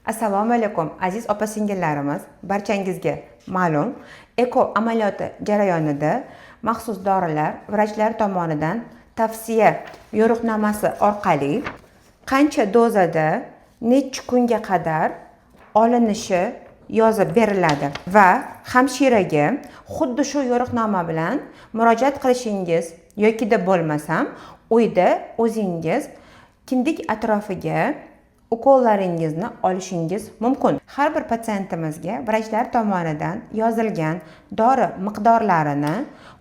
Assalomu alaykum aziz opa-singillarimiz, barchangizga ma'lum, eko amaliyoti jarayonida maxsus dorilar vrachlar tomonidan tavsiya yo'riqnomasi orqali qancha dozada necha kunga qadar olinishi yozib beriladi va hamshiraga xuddi shu yo'riqnoma bilan murojaat qilishingiz yoki bo'lmasam uyda o'zingiz kindik atrofiga ukollaringizni olishingiz mumkin. Har bir patsientimizga vrachlar tomonidan yozilgan dori miqdorlarini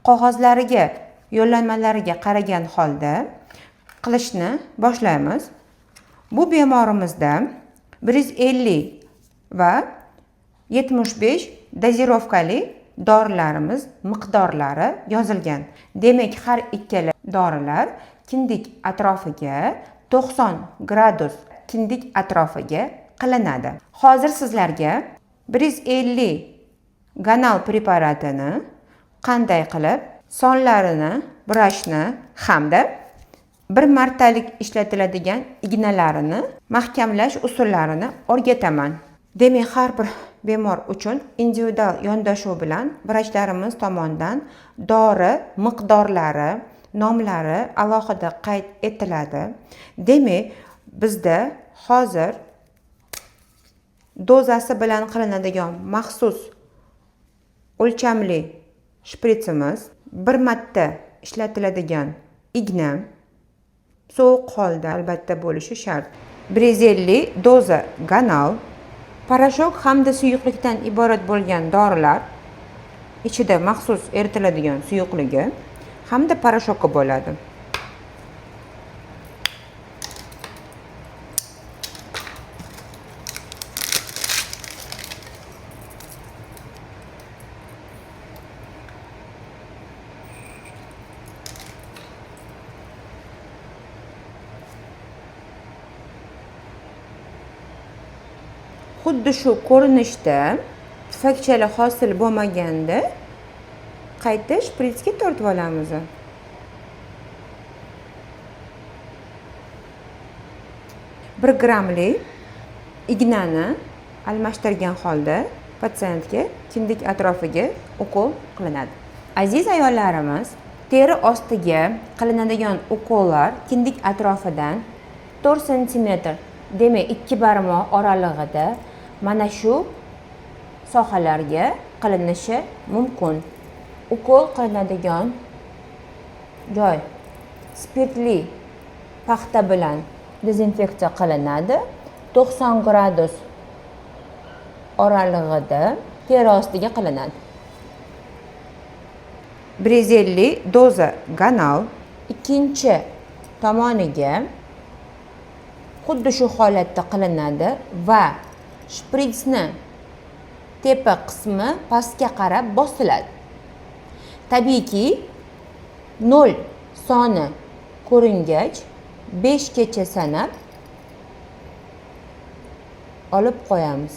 qog'ozlariga, yo'llanmalariga qaragan holda qilishni boshlaymiz. Bu bemorimizda 150 va 75 dozirovkali dorilarimiz miqdorlari yozilgan. Demak, har ikkala dorilar kindik atrofiga 90 gradus kindik atrofiga qilinadi. Hozir sizlarga 150 ganal preparatini qanday qilib sonlarini burashni hamda bir martalik ishlatiladigan ignalarini mahkamlash usullarini o'rgataman. Demak, har bir bemor uchun individual yondashuv bilan vrachlarimiz tomonidan dori miqdorlari, nomlari alohida qayd etiladi. Demak, bizda hozir dozasi bilan qilinadigan maxsus o'lchamli shpritsimiz, bir marta ishlatiladigan igna, sovuq holda albatta bo'lishi shart. 150 doza ganal, parashok hamda suyuqlikdan iborat bo'lgan dorilar, ichida maxsus eritiladigan suyuqligi hamda parashoki bo'ladi. Xuddi shu ko'rinishda tufakchali hosil bo'lmaganda qayta shpritsga tortib olamiz. Bir grammli ignani almashtirgan holda patsientga kindik atrofiga ukol qilinadi. Aziz ayollarimiz, teri ostiga qilinadigan ukollar kindik atrofidan 4 cm, demak 2 barmoq oralig'ida mana shu sohalarga qilinishi mumkin. Ukol qilinadigan joy spirtli paxta bilan dezinfeksiya qilinadi. 90 gradus oralig'ida teri ostiga qilinadi. 150 doza ganal ikkinchi tomoniga xuddi shu holatda qilinadi va shpritsni tepa qismi pastga qarab bosiladi. Tabiiyki 0 soni ko'ringach 5 gacha sanab olib qo'yamiz.